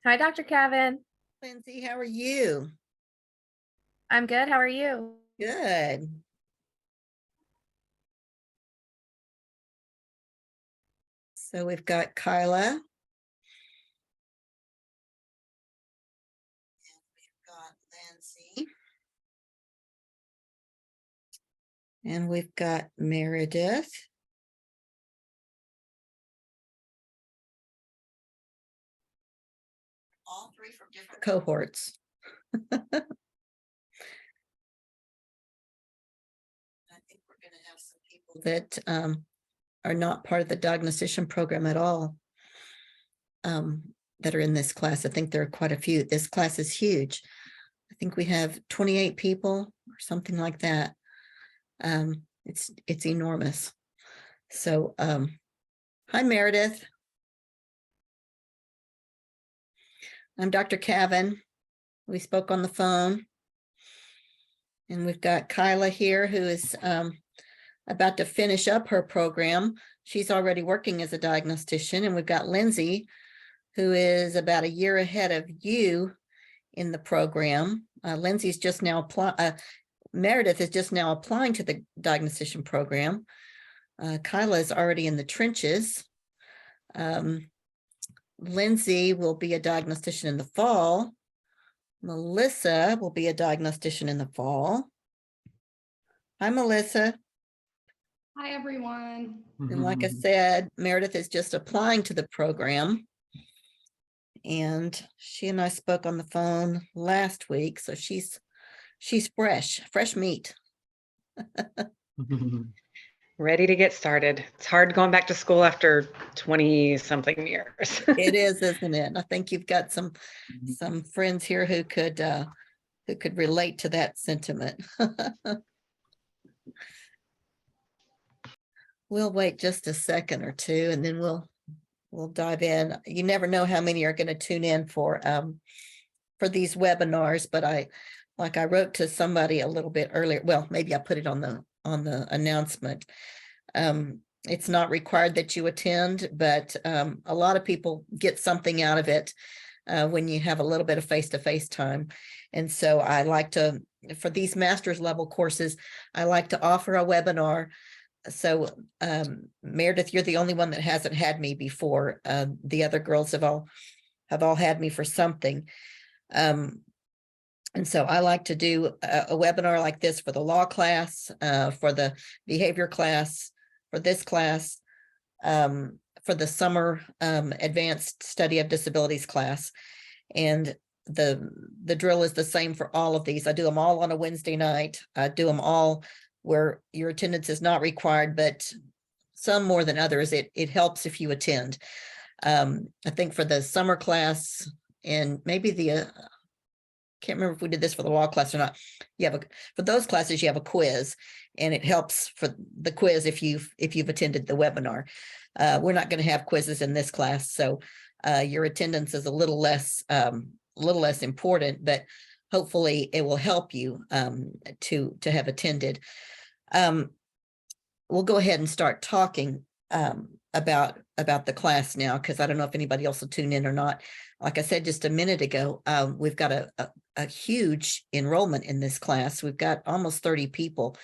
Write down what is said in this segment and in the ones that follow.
Hi, Dr. Kevin. Lindsay, how are you? I'm good. How are you? Good. So we've got Kyla. And we've got Lindsay. And we've got Meredith. All three from different cohorts. I think we're going to have some people that are not part of the diagnostician program at all that are in this class. I think there are quite a few. This class is huge. I think we have 28 people or something like that. It's enormous. So hi, Meredith. I'm Dr. Cavan. We spoke on the phone. And we've got Kyla here who is about to finish up her program. She's already working as a diagnostician. And we've got Lindsay, who is about a year ahead of you in the program. Lindsay's just now Meredith is just now applying to the diagnostician program. Kyla is already in the trenches. Lindsay will be a diagnostician in the fall. Melissa will be a diagnostician in the fall. Hi, Melissa. Hi, everyone. And like I said, Meredith is just applying to the program. And she and I spoke on the phone last week. So she's fresh meat. Ready to get started. It's hard going back to school after 20 something years. It is, isn't it? I think you've got some friends here who could relate to that sentiment. We'll wait just a second or two and then we'll dive in. You never know how many are going to tune in for these webinars, but I wrote to somebody a little bit earlier. Well, maybe I put it on the announcement. It's not required that you attend, but a lot of people get something out of it when you have a little bit of face-to-face time. And so I like to, for these master's level courses, I like to offer a webinar. So Meredith, you're the only one that hasn't had me before. The other girls have all had me for something. And so I like to do a webinar like this for the law class, for the behavior class, for this class, for the summer advanced study of disabilities class. And the drill is the same for all of these. I do them all on a Wednesday night. I do them all where your attendance is not required, but some more than others. It helps if you attend. I think for the summer class and maybe the can't remember if we did this for the law class or not. For those classes, you have a quiz, and it helps for the quiz if you've attended the webinar. We're not going to have quizzes in this class, so your attendance is a little less important, but hopefully it will help you to have attended. We'll go ahead and start talking about the class now, because I don't know if anybody else will tune in or not. Like I said just a minute ago, we've got a huge enrollment in this class. We've got almost 30 people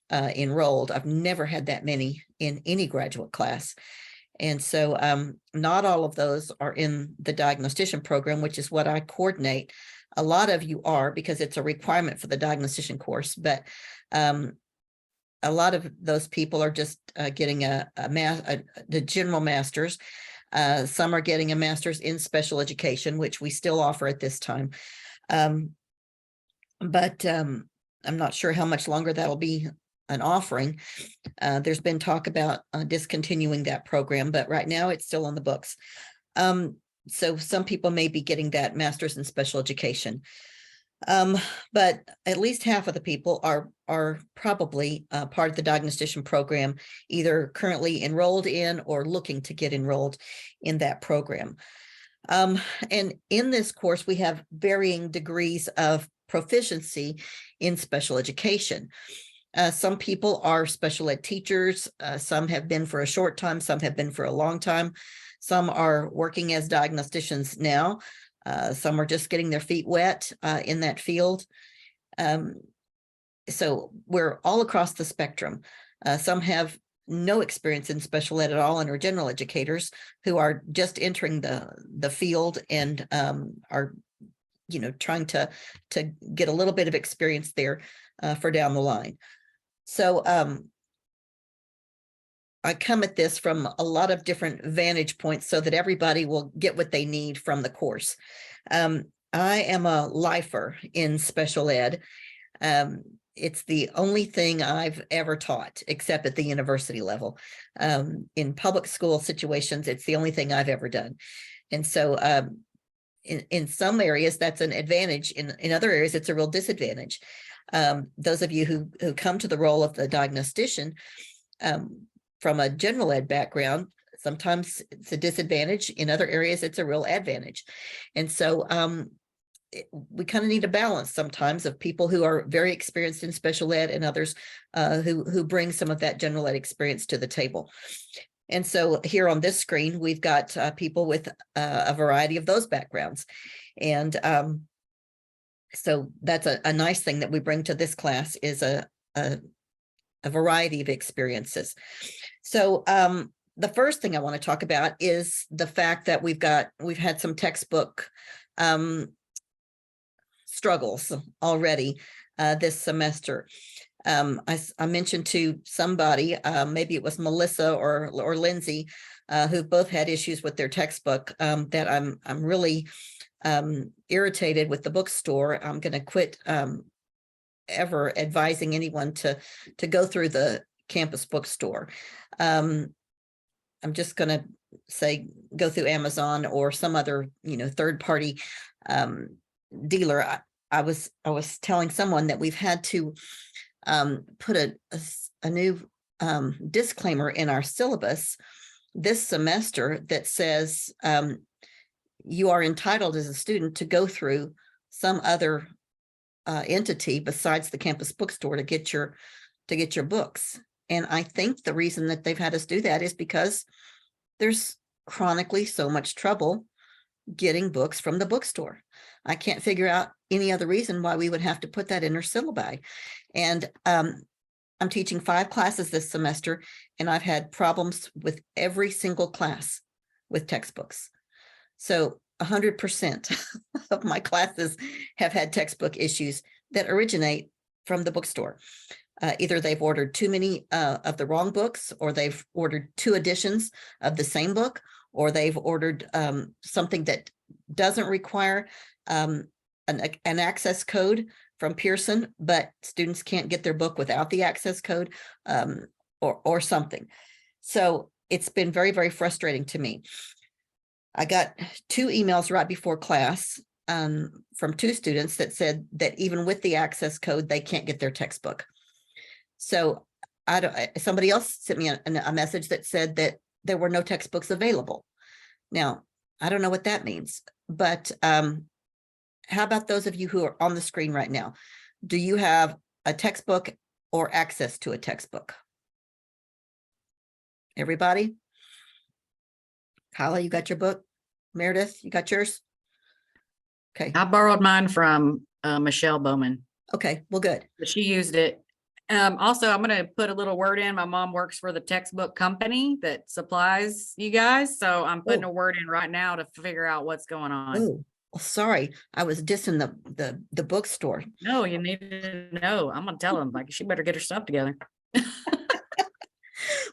enrolled. I've never had that many in any graduate class. And so not all of those are in the diagnostician program, which is what I coordinate. A lot of you are, because it's a requirement for the diagnostician course, but a lot of those people are just getting the general master's. Some are getting a master's in special education, which we still offer at this time. But I'm not sure how much longer that'll be an offering. There's been talk about discontinuing that program, but right now it's still on the books. So some people may be getting that master's in special education. But at least half of the people are probably part of the diagnostician program, either currently enrolled in or looking to get enrolled in that program. And in this course, we have varying degrees of proficiency in special education. Some people are special ed teachers. Some have been for a short time. Some have been for a long time. Some are working as diagnosticians now. Some are just getting their feet wet in that field. So we're all across the spectrum. Some have no experience in special ed at all and are general educators who are just entering the field and are, trying to get a little bit of experience there for down the line. So I come at this from a lot of different vantage points so that everybody will get what they need from the course. I am a lifer in special ed. It's the only thing I've ever taught, except at the university level. In public school situations, it's the only thing I've ever done. And so in some areas, that's an advantage. In other areas, it's a real disadvantage. Those of you who come to the role of the diagnostician from a general ed background, sometimes it's a disadvantage. In other areas, it's a real advantage. And so we kind of need a balance sometimes of people who are very experienced in special ed and others who bring some of that general ed experience to the table. And so here on this screen, we've got people with a variety of those backgrounds. And so that's a nice thing that we bring to this class is a variety of experiences. So the first thing I want to talk about is the fact that we've had some textbook struggles already this semester. I mentioned to somebody, maybe it was Melissa or Lindsay, who both had issues with their textbook, that I'm really irritated with the bookstore. I'm going to quit ever advising anyone to go through the campus bookstore. I'm just going to say go through Amazon or some other third party dealer. I was telling someone that we've had to put a new disclaimer in our syllabus this semester that says you are entitled as a student to go through some other entity besides the campus bookstore to get your books. And I think the reason that they've had us do that is because there's chronically so much trouble getting books from the bookstore. I can't figure out any other reason why we would have to put that in our syllabi. And I'm teaching 5 classes this semester, and I've had problems with every single class with textbooks. So 100% of my classes have had textbook issues that originate from the bookstore. Either they've ordered too many of the wrong books, or they've ordered 2 editions of the same book, or they've ordered something that doesn't require an access code from Pearson, but students can't get their book without the access code or something. So it's been very, very frustrating to me. I got 2 emails right before class from 2 students that said that even with the access code, they can't get their textbook. So somebody else sent me a message that said that there were no textbooks available. Now, I don't know what that means, but how about those of you who are on the screen right now? Do you have a textbook or access to a textbook? Everybody? Kyla, you got your book? Meredith, you got yours? Okay. I borrowed mine from Michelle Bowman, Okay, well, good. but she used it. Also, I'm going to put a little word in. My mom works for the textbook company that supplies you guys. So I'm putting a word in right now to figure out what's going on. Oh, well, sorry. I was dissing the bookstore. No, you need to know. I'm going to tell them, like, she better get her stuff together.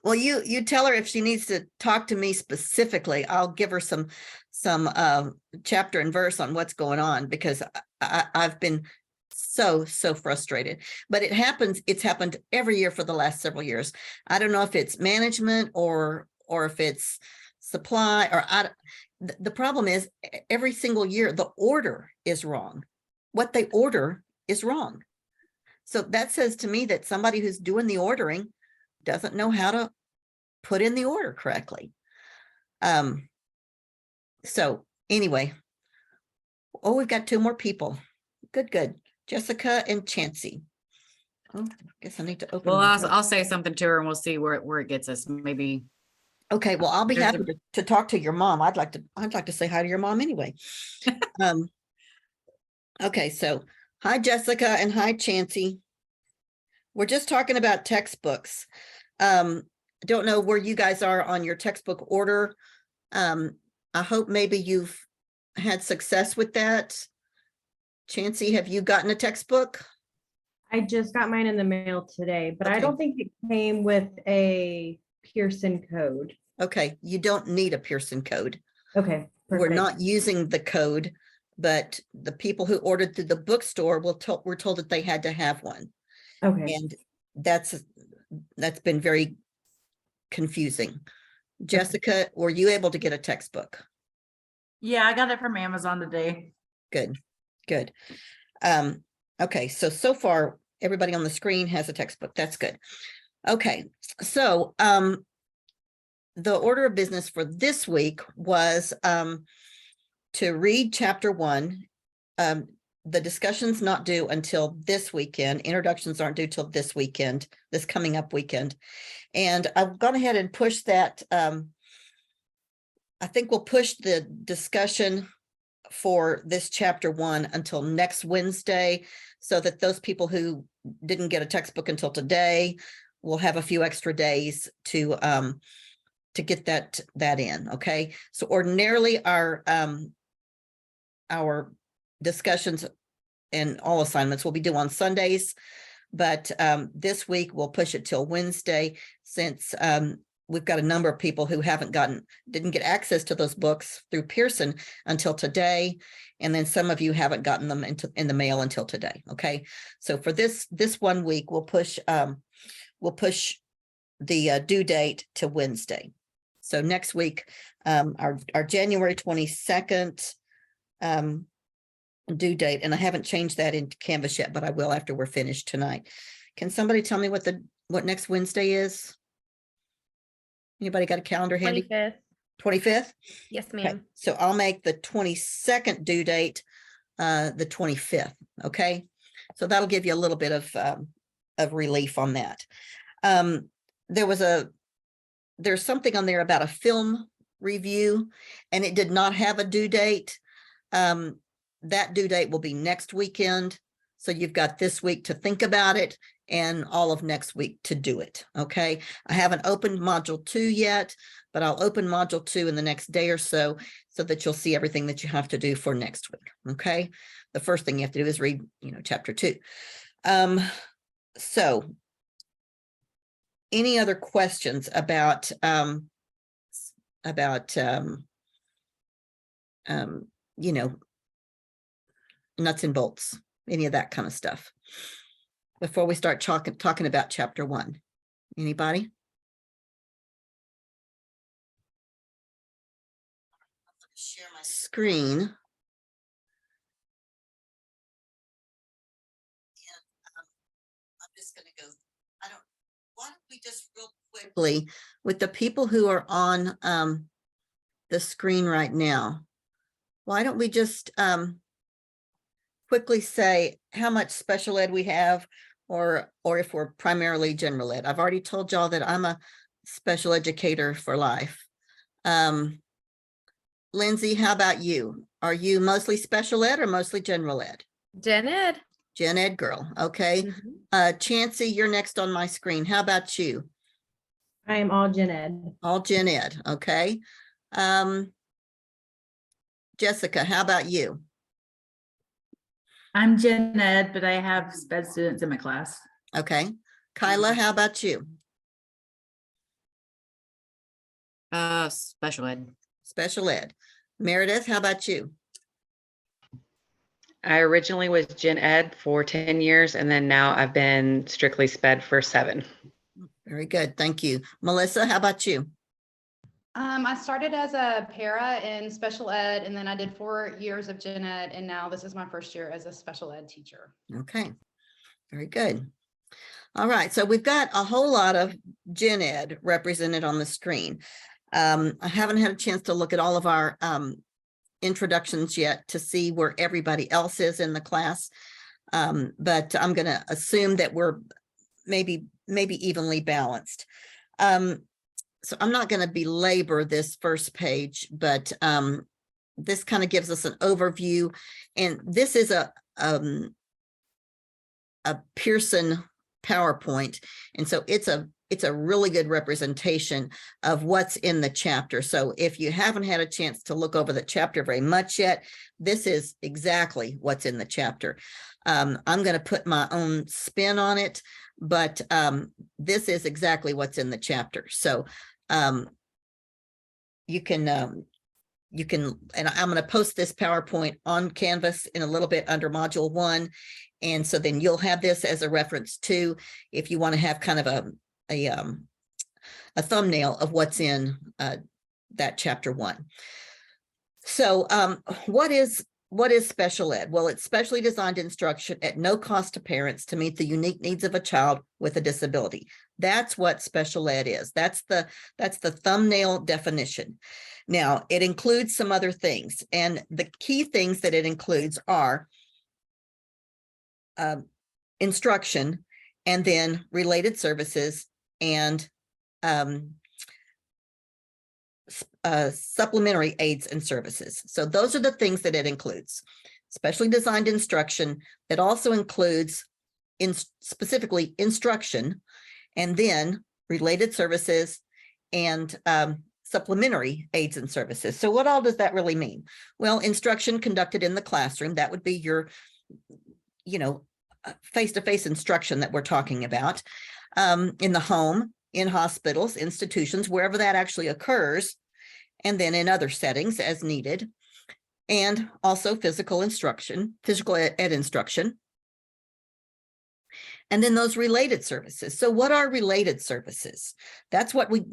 Well, you tell her if she needs to talk to me specifically, I'll give her some chapter and verse on what's going on, because I've been so frustrated. But it's happened every year for the last several years. I don't know if it's management or if it's supply the problem is every single year the order is wrong. What they order is wrong. So that says to me that somebody who's doing the ordering doesn't know how to put in the order correctly. So anyway, we've got 2 more people. Good. Jessica and Chancey. Oh, I guess I need to open. Well, I'll say something to her and we'll see where it gets us. Maybe Okay, well, I'll be There's happy to talk to your mom. I'd like to say hi to your mom anyway. Um, okay, so hi Jessica and hi Chancey. We're just talking about textbooks. Don't know where you guys are on your textbook order. I hope maybe you've had success with that. Chancey, have you gotten a textbook? I just got mine in the mail today, but Okay. I don't think it came with a Pearson code. Okay, you don't need a Pearson code. Okay, We're perfect. not using the code, but the people who ordered through the bookstore were told that they had to have one. Okay, And that's been very confusing. Jessica, were you able to get a textbook? Yeah, I got it from Amazon today. Good, good. Okay, so far, everybody on the screen has a textbook. That's good. Okay, so the order of business for this week was to read chapter 1. The discussion's not due until this weekend. Introductions aren't due till this weekend, this coming up weekend. And I've gone ahead and pushed that. I think we'll push the discussion for this chapter 1 until next Wednesday, so that those people who didn't get a textbook until today will have a few extra days to get that in. Okay, so ordinarily our discussions and all assignments will be due on Sundays, but this week we'll push it till Wednesday, since we've got a number of people who didn't get access to those books through Pearson until today, and then some of you haven't gotten them in the mail until today. Okay, so for this 1 week we'll push the due date to Wednesday. So next week, our January 22nd due date, and I haven't changed that into Canvas yet, but I will after we're finished tonight. Can somebody tell me what next Wednesday is? Anybody got a calendar handy? 25th. 25th? Yes, Okay, ma'am. so I'll make the 22nd due date the 25th. Okay, so that'll give you a little bit of relief on that. There's something on there about a film review, and it did not have a due date. That due date will be next weekend. So you've got this week to think about it and all of next week to do it. Okay, I haven't opened module 2 yet, but I'll open module 2 in the next day or so that you'll see everything that you have to do for next week. Okay, the first thing you have to do is read, chapter 2. So any other questions about nuts and bolts, any of that kind of stuff, before we start talking about chapter 1? Anybody? Share my screen. And I'm just going to go. Why don't we just real quickly, with the people who are on the screen right now, why don't we just quickly say how much special ed we have, or if we're primarily general ed. I've already told y'all that I'm a special educator for life. Lindsay, how about you? Are you mostly special ed or mostly general ed? Gen Ed. Gen ed girl. Okay. Chancey, you're next on my screen. How about you? I am all gen ed. All gen ed. Okay. Jessica, how about you? I'm Gen Ed, but I have sped students in my class. Okay. Kyla, how about you? Special ed. Special ed. Meredith, how about you? I originally was Gen Ed for 10 years, and then now I've been strictly sped for 7. Very good. Thank you. Melissa, how about you? I started as a para in special ed, and then I did 4 years of gen ed, and now this is my first year as a special ed teacher. Okay. Very good. All right. So we've got a whole lot of gen ed represented on the screen. I haven't had a chance to look at all of our introductions yet to see where everybody else is in the class. But I'm going to assume that we're maybe evenly balanced. so I'm not going to belabor this first page, but this kind of gives us an overview. And this is a Pearson PowerPoint. And so it's a really good representation of what's in the chapter. So if you haven't had a chance to look over the chapter very much yet, this is exactly what's in the chapter. I'm going to put my own spin on it, but this is exactly what's in the chapter. So you can, and I'm going to post this PowerPoint on Canvas in a little bit under module 1. And so then you'll have this as a reference too, if you want to have kind of a thumbnail of what's in that chapter 1. So what is special ed? Well, it's specially designed instruction at no cost to parents to meet the unique needs of a child with a disability. That's what special ed is. That's the thumbnail definition. Now, it includes some other things, and the key things that it includes are instruction, and then related services, and supplementary aids and services. So those are the things that it includes. Specially designed instruction that also includes specifically instruction, and then related services and supplementary aids and services. So what all does that really mean? Well, instruction conducted in the classroom, that would be your, face-to-face instruction that we're talking about, in the home, in hospitals, institutions, wherever that actually occurs, and then in other settings as needed, and also physical ed instruction. And then those related services. So what are related services? That's what we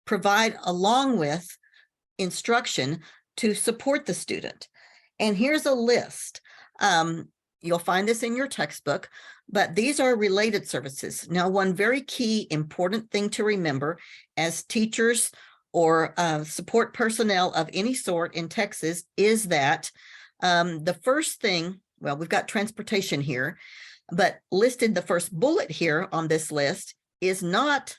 provide along with instruction to support the student. And here's a list. You'll find this in your textbook, but these are related services. Now, one very key important thing to remember as teachers or support personnel of any sort in Texas is that the first thing, well, we've got transportation here, but listed the first bullet here on this list is not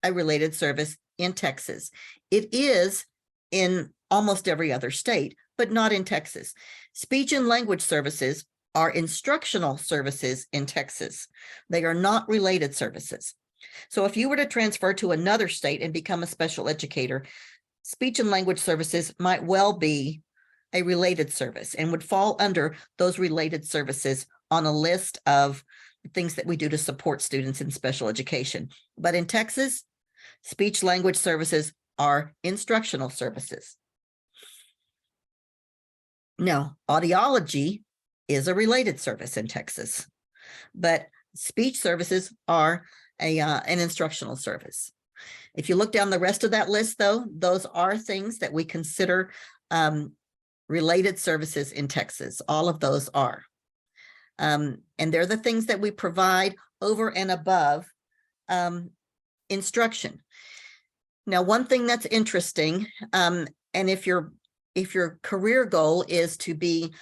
a related service in Texas. It is in almost every other state, but not in Texas. Speech and language services are instructional services in Texas. They are not related services. So if you were to transfer to another state and become a special educator, speech and language services might well be a related service and would fall under those related services on a list of things that we do to support students in special education. But in Texas, speech language services are instructional services. Now, audiology is a related service in Texas, but speech services are an instructional service. If you look down the rest of that list, though, those are things that we consider related services in Texas. All of those are. And they're the things that we provide over and above instruction. Now, one thing that's interesting, and if your career goal is to be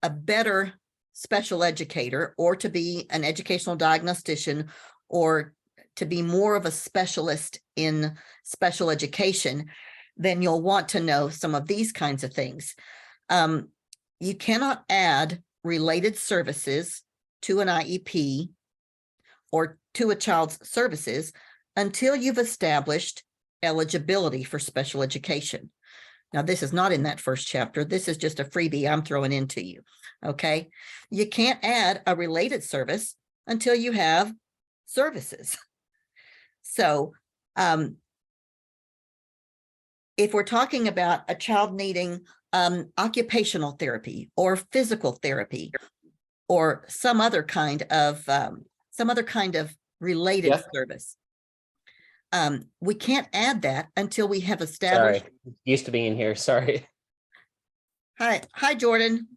a better special educator, or to be an educational diagnostician, or to be more of a specialist in special education, then you'll want to know some of these kinds of things. You cannot add related services to an IEP or to a child's services until you've established eligibility for special education. Now, this is not in that first chapter. This is just a freebie I'm throwing into you, okay? You can't add a related service until you have services. So if we're talking about a child needing occupational therapy or physical therapy or some other kind of related service, we can't add that until we have established. Sorry, used to being here. Sorry. Hi, Jordan.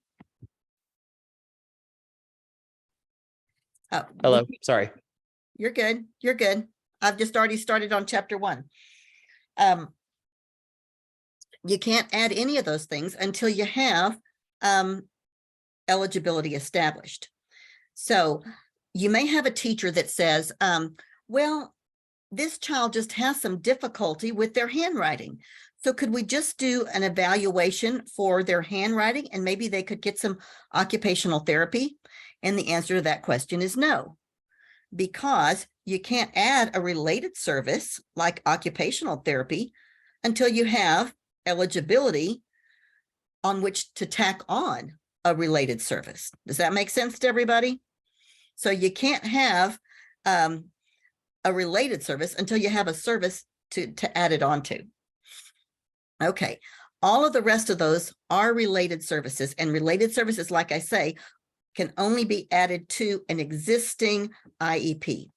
Hello. Sorry. You're good. You're good. I've just already started on chapter 1. You can't add any of those things until you have eligibility established. So you may have a teacher that says, well, this child just has some difficulty with their handwriting. So could we just do an evaluation for their handwriting and maybe they could get some occupational therapy? And the answer to that question is no, because you can't add a related service like occupational therapy until you have eligibility on which to tack on a related service. Does that make sense to everybody? So you can't have a related service until you have a service to add it onto. Okay, all of the rest of those are related services, and related services, like I say, can only be added to an existing IEP.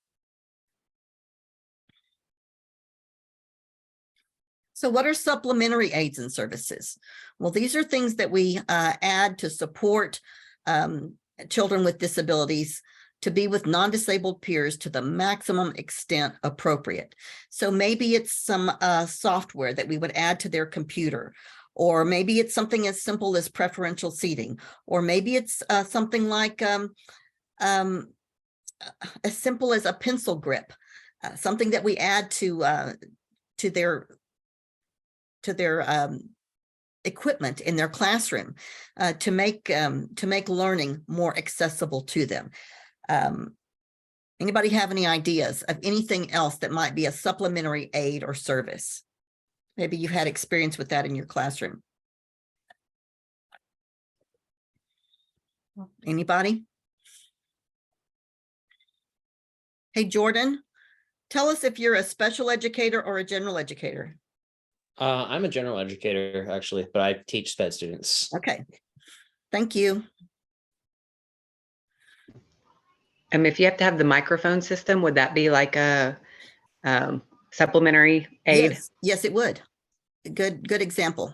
So what are supplementary aids and services? Well, these are things that we add to support children with disabilities to be with non-disabled peers to the maximum extent appropriate. So maybe it's some software that we would add to their computer, or maybe it's something as simple as preferential seating, or maybe it's something like as simple as a pencil grip, something that we add to their equipment in their classroom to make learning more accessible to them. Anybody have any ideas of anything else that might be a supplementary aid or service? Maybe you've had experience with that in your classroom. Anybody? Hey, Jordan, tell us if you're a special educator or a general educator. I'm a general educator, actually, but I teach SPED students. Okay, thank you. If you have to have the microphone system, would that be like a supplementary aid? Yes, it would. Good example.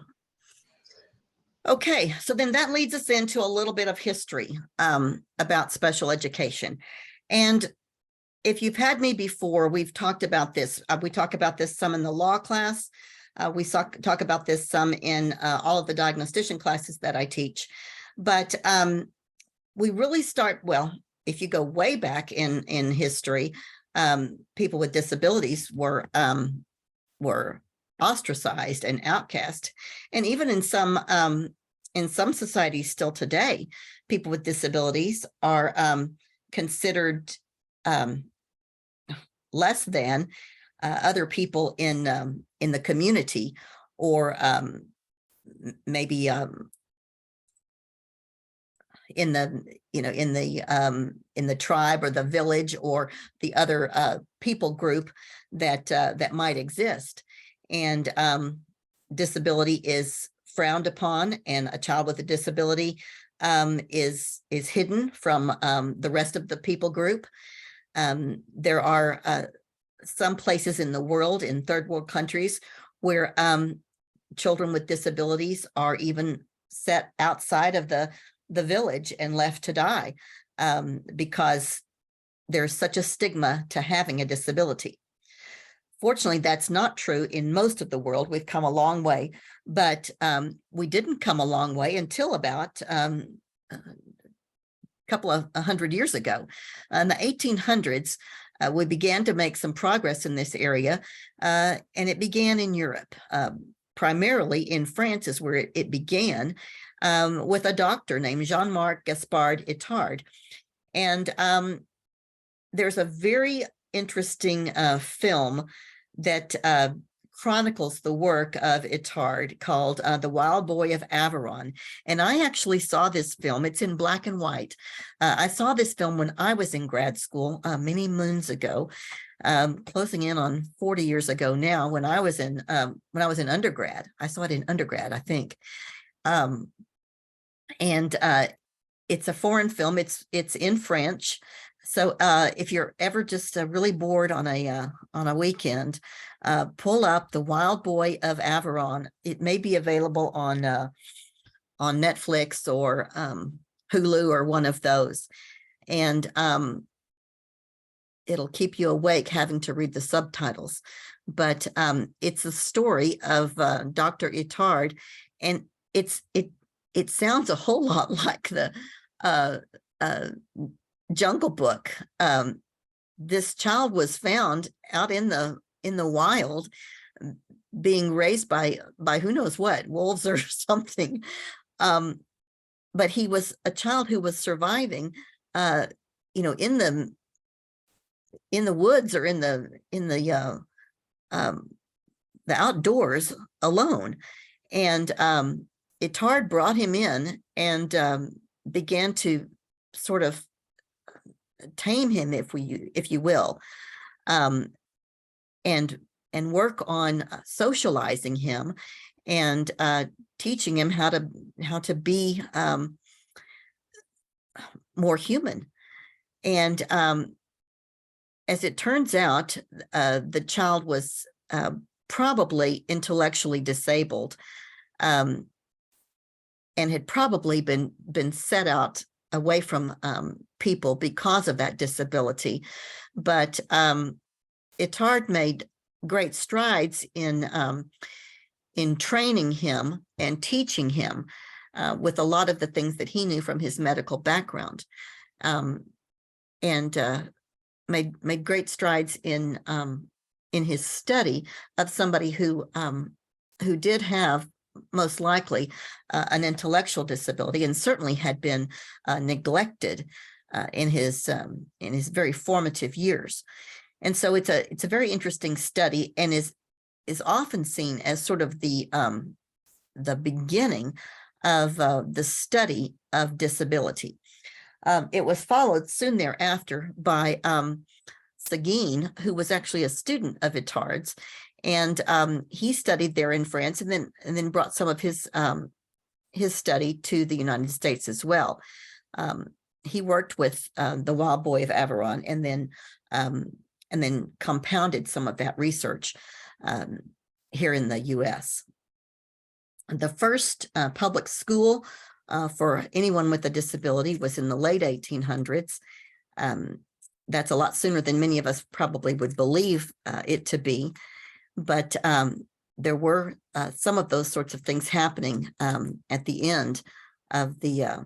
Okay, so then that leads us into a little bit of history about special education. And if you've had me before, we've talked about this. We talk about this some in the law class. We talk about this some in all of the diagnostician classes that I teach. But we really start, well, if you go way back in history, people with disabilities were ostracized and outcast. And even in some societies still today, people with disabilities are considered less than other people in the community, or maybe in the tribe or the village or the other people group that might exist. And disability is frowned upon, and a child with a disability is hidden from the rest of the people group. There are some places in the world, in third world countries, where children with disabilities are even set outside of the village and left to die because there's such a stigma to having a disability. Fortunately, that's not true in most of the world. We've come a long way, but we didn't come a long way until about a couple of 100 years ago. In the 1800s, we began to make some progress in this area, and it began in Europe. Primarily in France is where it began, with a doctor named Jean-Marc Gaspard Itard. And there's a very interesting film that chronicles the work of Itard called The Wild Boy of Aveyron. And I actually saw this film. It's in black and white. I saw this film when I was in grad school many moons ago, closing in on 40 years ago now, when I was in undergrad. I saw it in undergrad, I think. And it's a foreign film. It's in French. So if you're ever just really bored on a weekend, pull up The Wild Boy of Aveyron. It may be available on Netflix or Hulu or one of those, and it'll keep you awake having to read the subtitles. But it's a story of Dr. Itard, and it sounds a whole lot like the Jungle Book, this child was found out in the wild, being raised by who knows what, wolves or something. But he was a child who was surviving, you know, in the woods or in the outdoors alone. And Itard brought him in and began to sort of tame him, if you will, and work on socializing him and teaching him how to be more human. And as it turns out, the child was probably intellectually disabled, and had probably been set out away from people because of that disability. But Itard made great strides in training him and teaching him with a lot of the things that he knew from his medical background, and made great strides in his study of somebody who did have most likely an intellectual disability, and certainly had been neglected in his very formative years. And so it's a very interesting study, and is often seen as sort of the beginning of the study of disability. It was followed soon thereafter by Seguin, who was actually a student of Itard's, and he studied there in France, and then brought some of his study to the United States as well. He worked with the Wild Boy of Aveyron, and then compounded some of that research here in the U.S. The first public school for anyone with a disability was in the late 1800s. That's a lot sooner than many of us probably would believe it to be. But there were some of those sorts of things happening at the end of the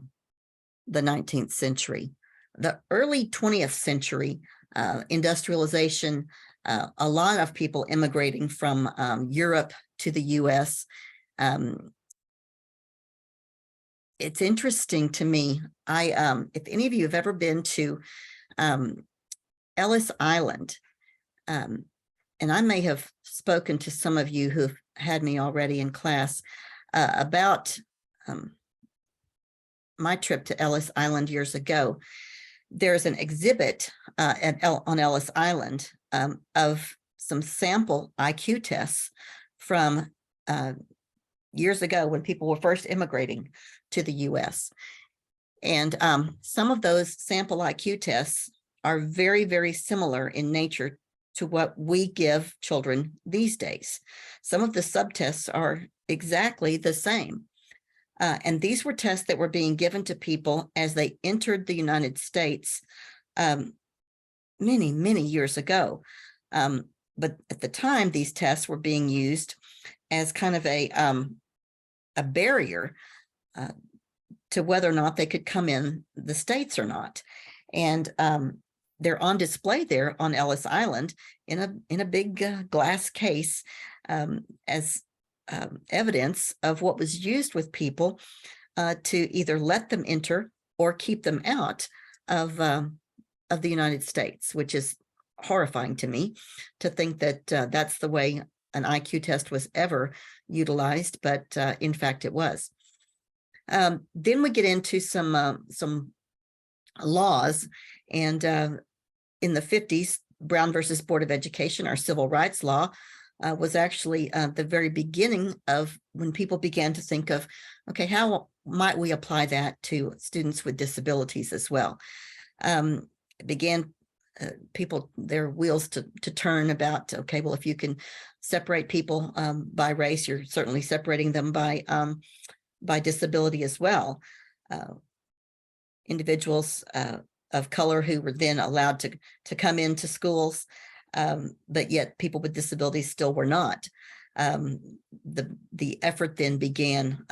19th century. The early 20th century, industrialization, a lot of people immigrating from Europe to the U.S. It's interesting to me. If any of you have ever been to Ellis Island, and I may have spoken to some of you who've had me already in class about my trip to Ellis Island years ago. There's an exhibit on Ellis Island of some sample IQ tests from years ago when people were first immigrating to the US. And some of those sample IQ tests are very, very similar in nature to what we give children these days. Some of the subtests are exactly the same. And these were tests that were being given to people as they entered the United States many, many years ago. But at the time, these tests were being used as kind of a barrier to whether or not they could come in the States or not. And they're on display there on Ellis Island in a big glass case as evidence of what was used with people to either let them enter or keep them out of the United States, which is horrifying to me to think that that's the way an IQ test was ever utilized, but in fact it was. Then we get into some laws, and in the 50s, Brown versus Board of Education, our civil rights law, was actually the very beginning of when people began to think of, okay, how might we apply that to students with disabilities as well? It began people, their wheels to turn about, okay, well, if you can separate people by race, you're certainly separating them by disability as well. Individuals of color who were then allowed to come into schools, but yet people with disabilities still were not. The effort then began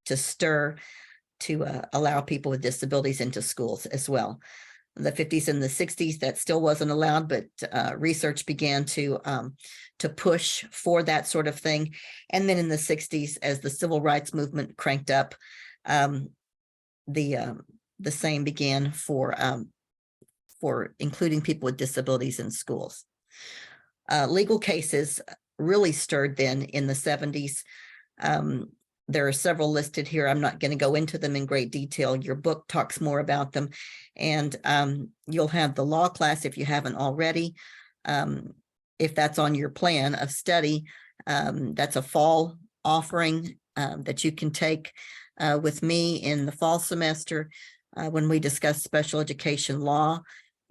to stir to allow people with disabilities into schools as well. the 50s and the 60s, that still wasn't allowed, but research began to push for that sort of thing. And then in the 60s, as the civil rights movement cranked up, the same began for including people with disabilities in schools. Legal cases really stirred then in the 70s. There are several listed here. I'm not going to go into them in great detail. Your book talks more about them. And you'll have the law class if you haven't already. If that's on your plan of study, that's a fall offering that you can take with me in the fall semester when we discuss special education law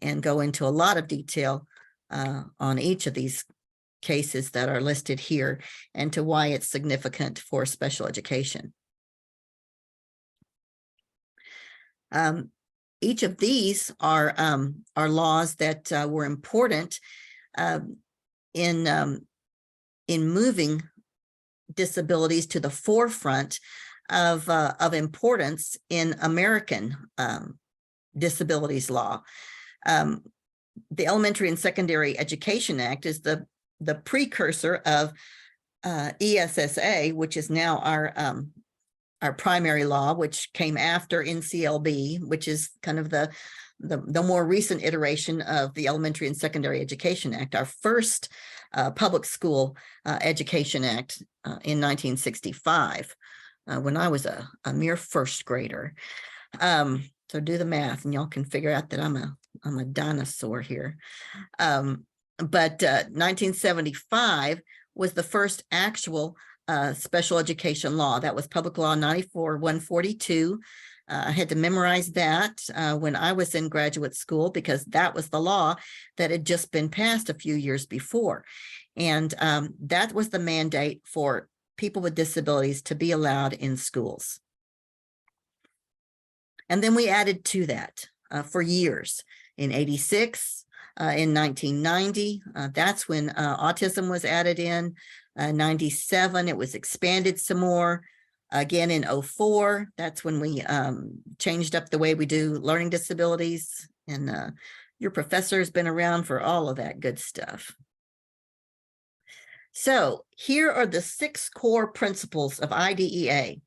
and go into a lot of detail on each of these cases that are listed here and to why it's significant for special education. Each of these are laws that were important in moving disabilities to the forefront of importance in American disabilities law. The Elementary and Secondary Education Act is the precursor of ESSA, which is now our primary law, which came after NCLB, which is kind of the more recent iteration of the Elementary and Secondary Education Act, our first public school education act in 1965, when I was a mere first grader. So do the math and y'all can figure out that I'm a dinosaur here. But 1975 was the first actual special education law. That was Public Law 94-142. I had to memorize that when I was in graduate school because that was the law that had just been passed a few years before. And that was the mandate for people with disabilities to be allowed in schools. And then we added to that for years. In 86, in 1990, that's when autism was added in. 97, it was expanded some more. Again, in 04, that's when we changed up the way we do learning disabilities. And your professor's been around for all of that good stuff. So here are the 6 core principles of IDEA.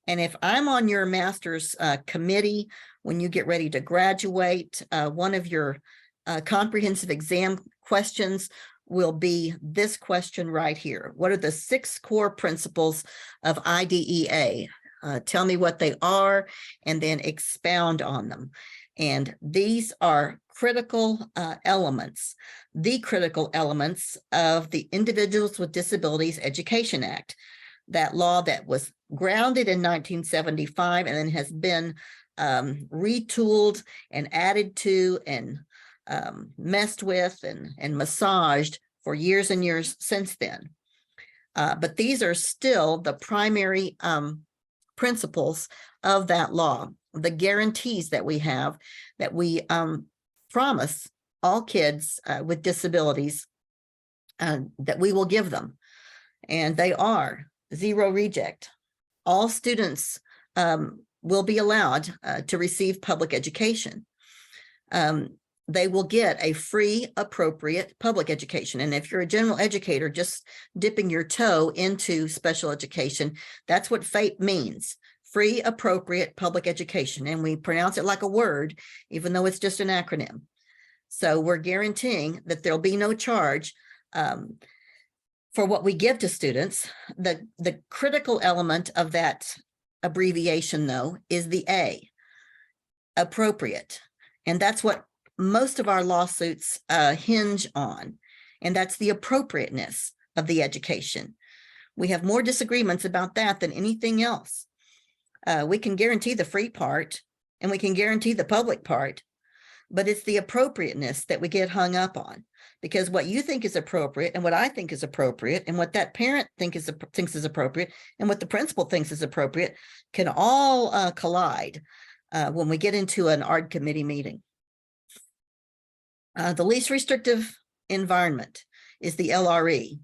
And if I'm on your master's committee, when you get ready to graduate, one of your comprehensive exam questions will be this question right here. What are the 6 core principles of IDEA? Tell me what they are and then expound on them. And these are critical elements, the critical elements of the Individuals with Disabilities Education Act, that law that was grounded in 1975 and then has been retooled and added to and messed with and massaged for years and years since then. But these are still the primary principles of that law, the guarantees that we have, that we promise all kids with disabilities that we will give them. And they are 0 reject. All students will be allowed to receive public education. They will get a free, appropriate public education. And if you're a general educator just dipping your toe into special education, that's what FAPE means, free, appropriate public education. And we pronounce it like a word, even though it's just an acronym. So we're guaranteeing that there'll be no charge for what we give to students. The critical element of that abbreviation, though, is the A, appropriate. And that's what most of our lawsuits hinge on, and that's the appropriateness of the education. We have more disagreements about that than anything else. We can guarantee the free part and we can guarantee the public part, but it's the appropriateness that we get hung up on, because what you think is appropriate and what I think is appropriate and what that parent thinks is appropriate and what the principal thinks is appropriate can all collide when we get into an ARD committee meeting. The least restrictive environment is the LRE.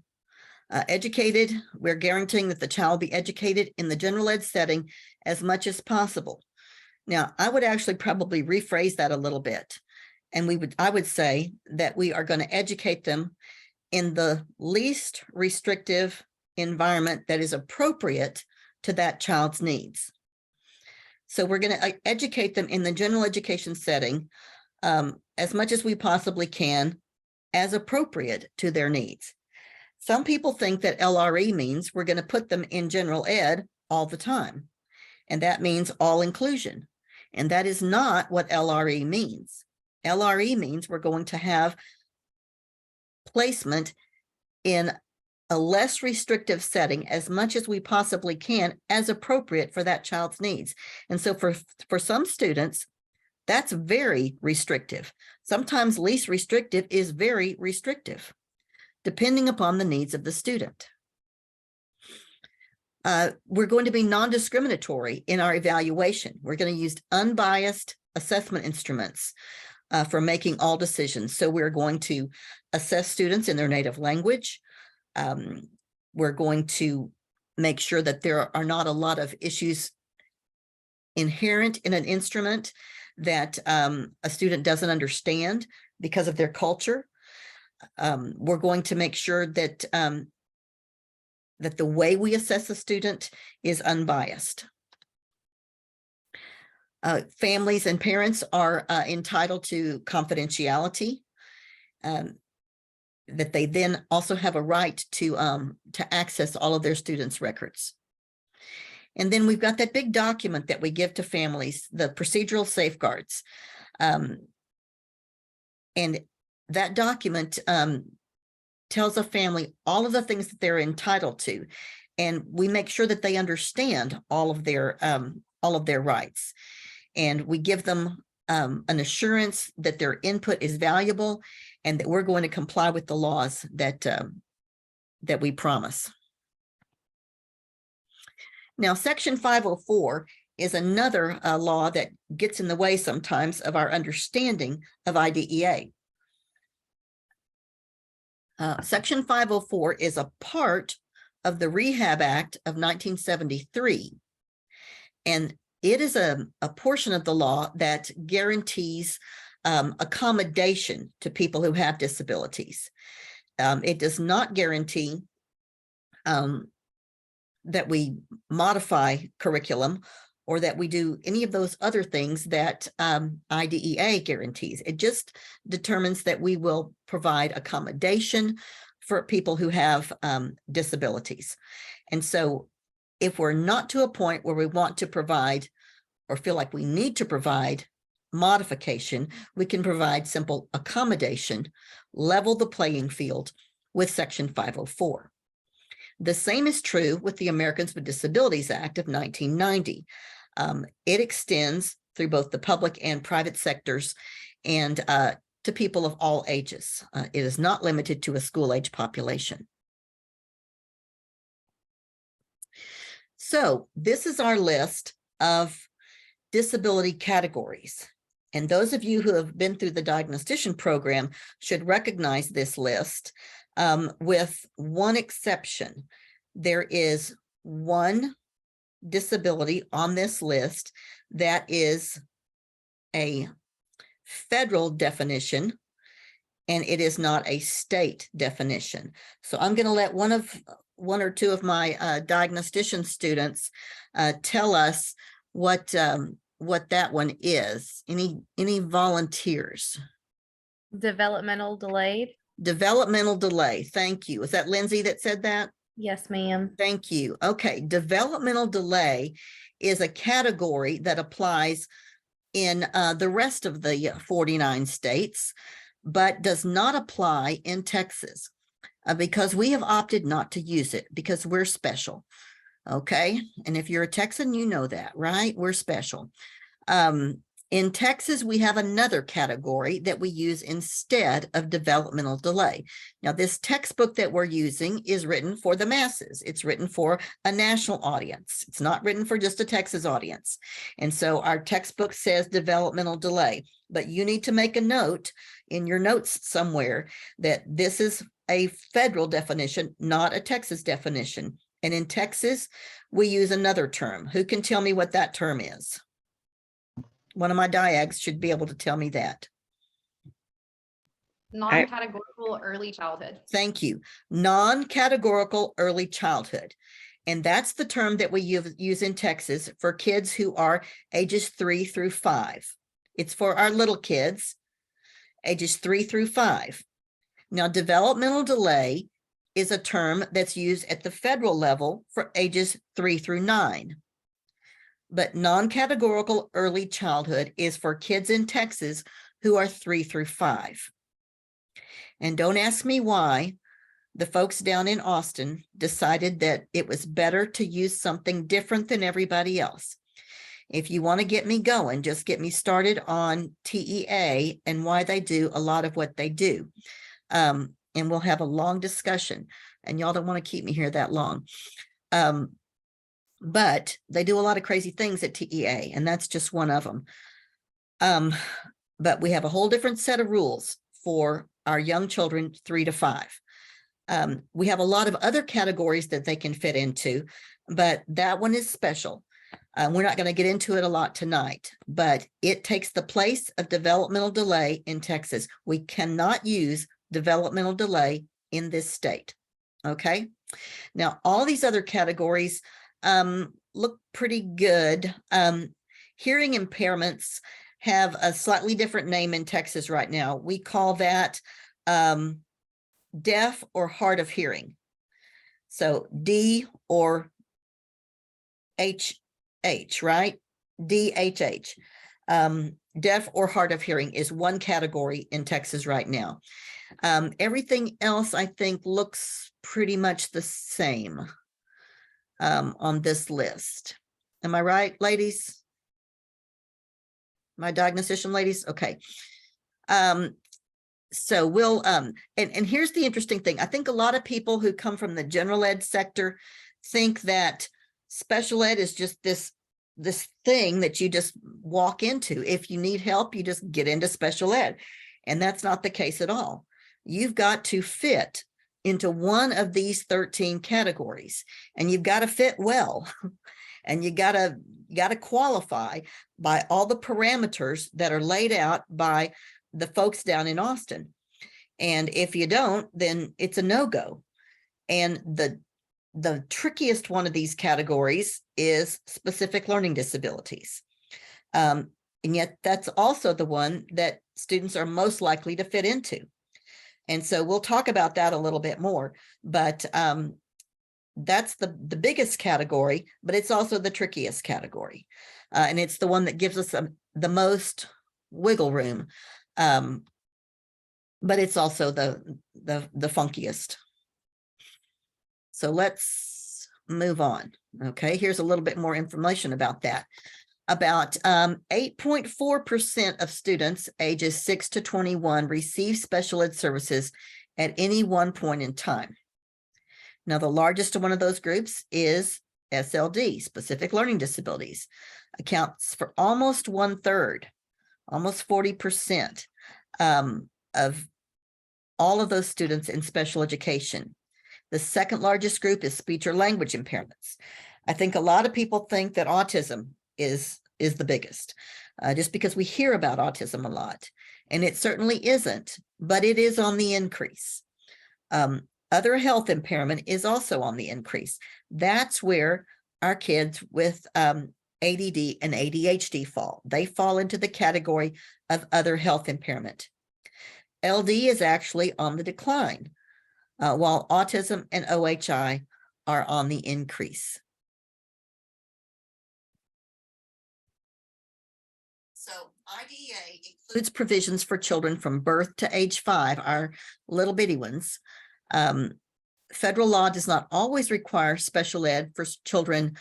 Educated, we're guaranteeing that the child will be educated in the general ed setting as much as possible. Now, I would actually probably rephrase that a little bit. And I would say that we are going to educate them in the least restrictive environment that is appropriate to that child's needs. So we're going to educate them in the general education setting as much as we possibly can, as appropriate to their needs. Some people think that LRE means we're going to put them in general ed all the time, and that means all inclusion. And that is not what LRE means. LRE means we're going to have placement in a less restrictive setting as much as we possibly can, as appropriate for that child's needs. And so for some students, that's very restrictive. Sometimes least restrictive is very restrictive, depending upon the needs of the student. We're going to be non-discriminatory in our evaluation. We're going to use unbiased assessment instruments for making all decisions. So we're going to assess students in their native language. We're going to make sure that there are not a lot of issues inherent in an instrument that a student doesn't understand because of their culture. We're going to make sure that that the way we assess a student is unbiased. Families and parents are entitled to confidentiality, that they then also have a right to access all of their students' records. And then we've got that big document that we give to families, the procedural safeguards. And that document tells a family all of the things that they're entitled to. And we make sure that they understand all of their rights. And we give them an assurance that their input is valuable and that we're going to comply with the laws that we promise. Now, Section 504 is another law that gets in the way sometimes of our understanding of IDEA. Section 504 is a part of the Rehab Act of 1973. And it is a portion of the law that guarantees accommodation to people who have disabilities. It does not guarantee that we modify curriculum or that we do any of those other things that IDEA guarantees. It just determines that we will provide accommodation for people who have disabilities. And so if we're not to a point where we want to provide or feel like we need to provide modification, we can provide simple accommodation, level the playing field with Section 504. The same is true with the Americans with Disabilities Act of 1990. It extends through both the public and private sectors and to people of all ages. It is not limited to a school-age population. So this is our list of disability categories. And those of you who have been through the diagnostician program should recognize this list. With one exception. There is one disability on this list that is a federal definition, and it is not a state definition. So I'm going to let one or two of my diagnostician students tell us what that one is. Any volunteers? Developmental delayed. Developmental delay. Thank you. Is that Lindsay that said that? Yes, ma'am. Thank you. Okay. Developmental delay is a category that applies in the rest of the 49 states, but does not apply in Texas because we have opted not to use it because we're special. Okay. And if you're a Texan, you know that, right? We're special. In Texas, we have another category that we use instead of developmental delay. Now, this textbook that we're using is written for the masses. It's written for a national audience. It's not written for just a Texas audience. And so our textbook says developmental delay, but you need to make a note in your notes somewhere that this is a federal definition, not a Texas definition. And in Texas, we use another term. Who can tell me what that term is? One of my diags should be able to tell me that. Non-categorical early childhood. Thank you. Non-categorical early childhood. And that's the term that we use in Texas for kids who are ages 3 through 5. It's for our little kids, ages 3 through 5. Now, developmental delay is a term that's used at the federal level for ages 3 through 9. But non-categorical early childhood is for kids in Texas who are 3 through 5. And don't ask me why the folks down in Austin decided that it was better to use something different than everybody else. If you want to get me going, just get me started on TEA and why they do a lot of what they do. And we'll have a long discussion, and y'all don't want to keep me here that long. But they do a lot of crazy things at TEA, and that's just one of them. But we have a whole different set of rules for our young children 3 to 5. We have a lot of other categories that they can fit into, but that one is special. We're not going to get into it a lot tonight, but it takes the place of developmental delay in Texas. We cannot use developmental delay in this state. Okay. Now, all these other categories look pretty good. Hearing impairments have a slightly different name in Texas right now. We call that deaf or hard of hearing. So D or HH, right? DHH. Deaf or hard of hearing is one category in Texas right now. Everything else, I think, looks pretty much the same on this list. Am I right, ladies? My diagnostician ladies? Okay. So we'll, and here's the interesting thing. I think a lot of people who come from the general ed sector think that special ed is just this thing that you just walk into. If you need help, you just get into special ed. And that's not the case at all. You've got to fit into one of these 13 categories, and you've got to fit well. And you gotta qualify by all the parameters that are laid out by the folks down in Austin. And if you don't, then it's a no-go. And the trickiest one of these categories is specific learning disabilities. And yet that's also the one that students are most likely to fit into. And so we'll talk about that a little bit more, but that's the biggest category, but it's also the trickiest category. And it's the one that gives us the most wiggle room. But it's also the funkiest. So let's move on. Okay, here's a little bit more information about that. About 8.4% of students ages 6 to 21 receive special ed services at any one point in time. Now, the largest of one of those groups is SLD, specific learning disabilities, accounts for almost 1/3, almost 40% of all of those students in special education. The second largest group is speech or language impairments. I think a lot of people think that autism is the biggest, just because we hear about autism a lot, and it certainly isn't, but it is on the increase. Other health impairment is also on the increase. That's where our kids with ADD and ADHD fall. They fall into the category of other health impairment. LD is actually on the decline, while autism and OHI are on the increase. So IDEA includes provisions for children from birth to age 5, our little bitty ones. Federal law does not always require special ed for children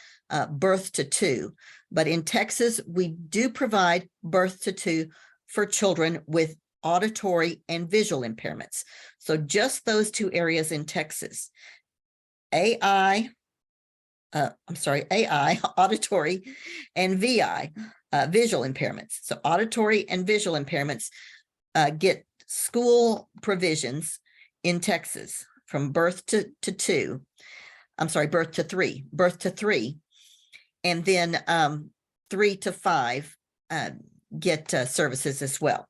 birth to 2, but in Texas, we do provide birth to 2 for children with auditory and visual impairments. So just those two areas in Texas. AI, auditory, and VI, visual impairments. So auditory and visual impairments get school provisions in Texas from birth to 2. I'm sorry, birth to 3, and then 3 to 5 get services as well.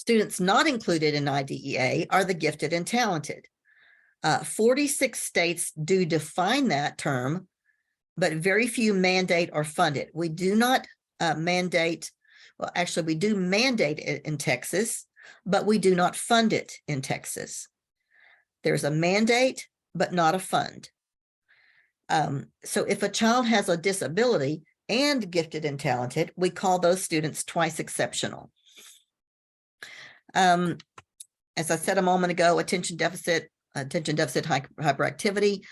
Students not included in IDEA are the gifted and talented. 46 states do define that term, but very few mandate or fund it. We do not mandate, well, actually, we do mandate it in Texas, but we do not fund it in Texas. There's a mandate, but not a fund. So if a child has a disability and gifted and talented, we call those students twice exceptional. As I said a moment ago, attention deficit hyperactivity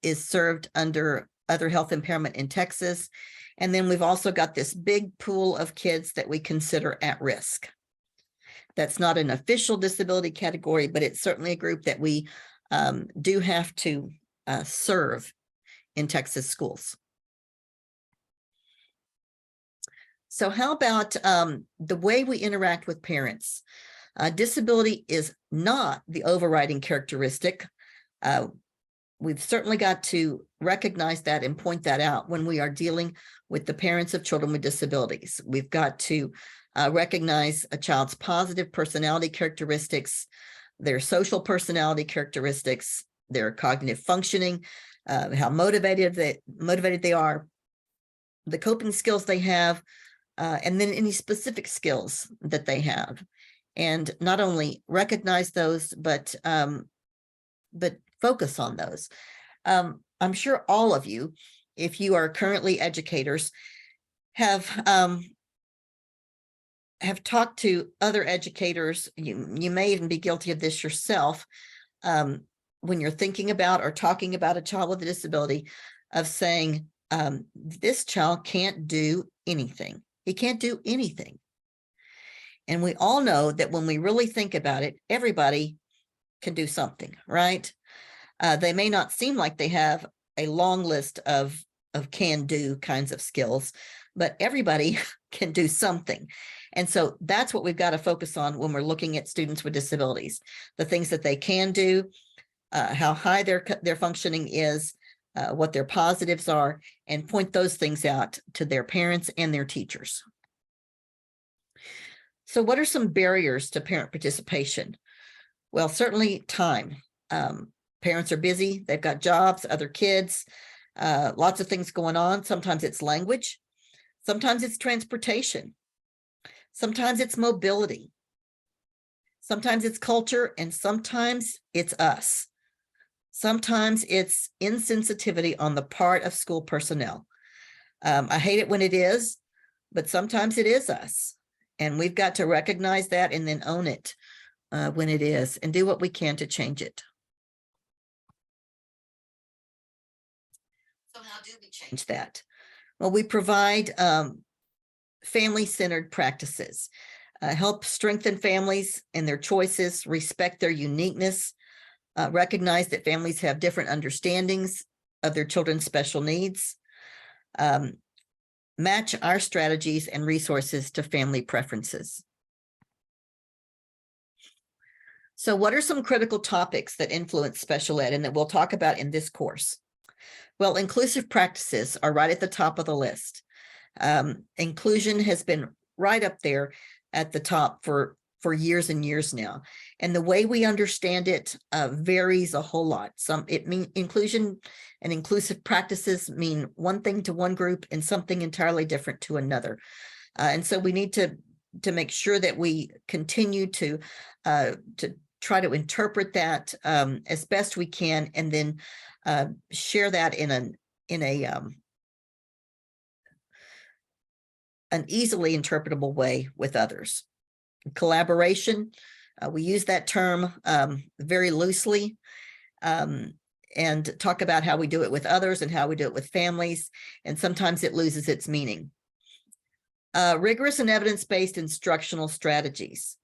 is served under other health impairment in Texas. And then we've also got this big pool of kids that we consider at risk. That's not an official disability category, but it's certainly a group that we do have to serve in Texas schools. So how about the way we interact with parents? Disability is not the overriding characteristic. We've certainly got to recognize that and point that out when we are dealing with the parents of children with disabilities. We've got to recognize a child's positive personality characteristics, their social personality characteristics, their cognitive functioning, how motivated they are, the coping skills they have, and then any specific skills that they have. And not only recognize those, but focus on those. I'm sure all of you, if you are currently educators, have talked to other educators. You may even be guilty of this yourself when you're thinking about or talking about a child with a disability, of saying, this child can't do anything. He can't do anything. And we all know that when we really think about it, everybody can do something, right? They may not seem like they have a long list of can-do kinds of skills, but everybody can do something. And so that's what we've got to focus on when we're looking at students with disabilities, the things that they can do, how high their functioning is, what their positives are, and point those things out to their parents and their teachers. So what are some barriers to parent participation? Well, certainly time. Parents are busy, they've got jobs, other kids, lots of things going on. Sometimes it's language, sometimes it's transportation, sometimes it's mobility, sometimes it's culture, and sometimes it's us. Sometimes it's insensitivity on the part of school personnel. I hate it when it is, but sometimes it is us. And we've got to recognize that and then own it when it is, and do what we can to change it. So how do we change that? Well, we provide family-centered practices, help strengthen families and their choices, respect their uniqueness, recognize that families have different understandings of their children's special needs, match our strategies and resources to family preferences. So what are some critical topics that influence special ed and that we'll talk about in this course? Well, inclusive practices are right at the top of the list. Inclusion has been right up there at the top for years and years now. And the way we understand it varies a whole lot. Inclusion and inclusive practices mean one thing to one group and something entirely different to another. And so we need to make sure that we continue to try to interpret that as best we can, and then share that in an easily interpretable way with others. Collaboration, we use that term very loosely, and talk about how we do it with others and how we do it with families, and sometimes it loses its meaning. Rigorous and evidence-based instructional strategies.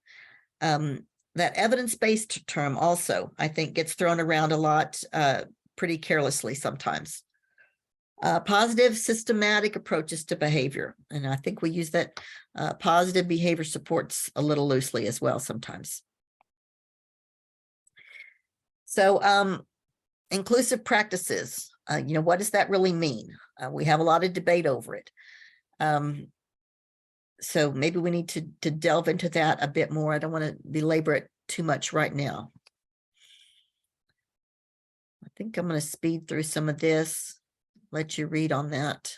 That evidence-based term also, I think, gets thrown around a lot pretty carelessly sometimes. Positive systematic approaches to behavior. And I think we use that positive behavior supports a little loosely as well sometimes. So inclusive practices, what does that really mean? We have a lot of debate over it. So maybe we need to delve into that a bit more. I don't want to belabor it too much right now. I think I'm going to speed through some of this, let you read on that.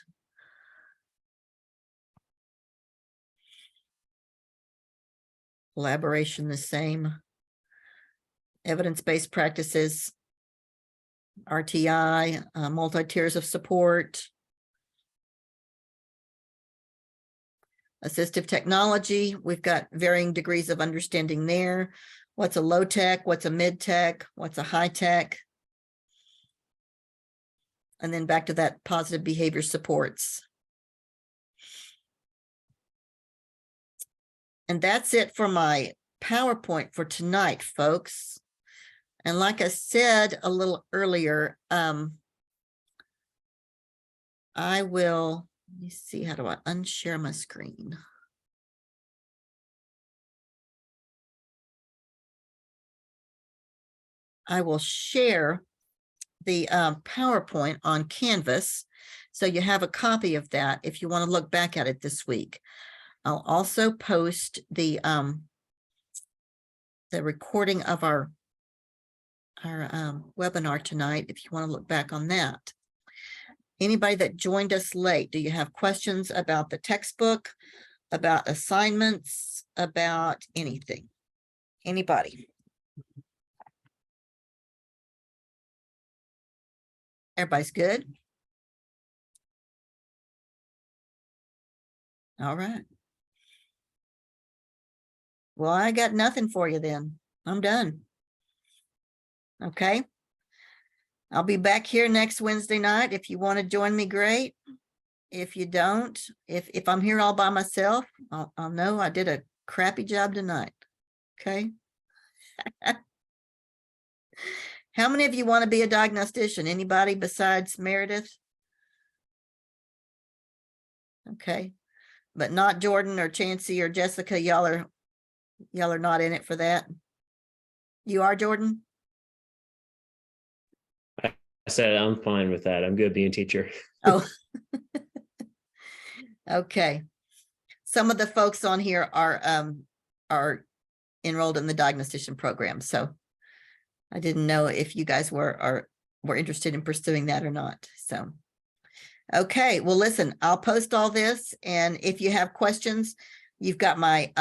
Collaboration the same. Evidence-based practices, RTI, multi-tiers of support. Assistive technology, we've got varying degrees of understanding there. What's a low tech, what's a mid tech, what's a high tech? And then back to that positive behavior supports. And that's it for my PowerPoint for tonight, folks. And like I said a little earlier, I will, let me see, how do I unshare my screen? I will share the PowerPoint on Canvas, so you have a copy of that if you want to look back at it this week. I'll also post the recording of our webinar tonight if you want to look back on that. Anybody that joined us late, do you have questions about the textbook, about assignments, about anything? Anybody? Everybody's good? All right. Well, I got nothing for you then. I'm done. Okay. I'll be back here next Wednesday night. If you want to join me, great. If you don't, if I'm here all by myself, I'll know I did a crappy job tonight. Okay. How many of you want to be a diagnostician? Anybody besides Meredith? Okay. But not Jordan or Chancey or Jessica. Y'all are not in it for that. You are, Jordan? I said I'm fine with that. I'm good being a teacher. Oh. Okay. Some of the folks on here are enrolled in the diagnostician program, so I didn't know if you guys were interested in pursuing that or not. So, okay. Well, listen, I'll post all this, and if you have questions, you've got my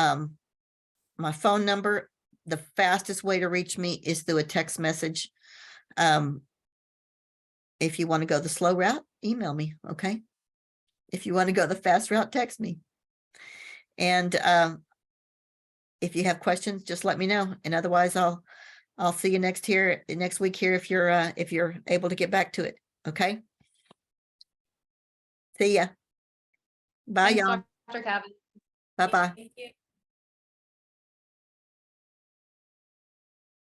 my phone number. The fastest way to reach me is through a text message. If you want to go the slow route, email me. Okay. If you want to go the fast route, text me. And if you have questions, just let me know. And otherwise, I'll see you next week here if you're able to get back to it. Okay. See ya. Bye, Thanks, y'all. Dr. Cabot. Bye bye. Thank you.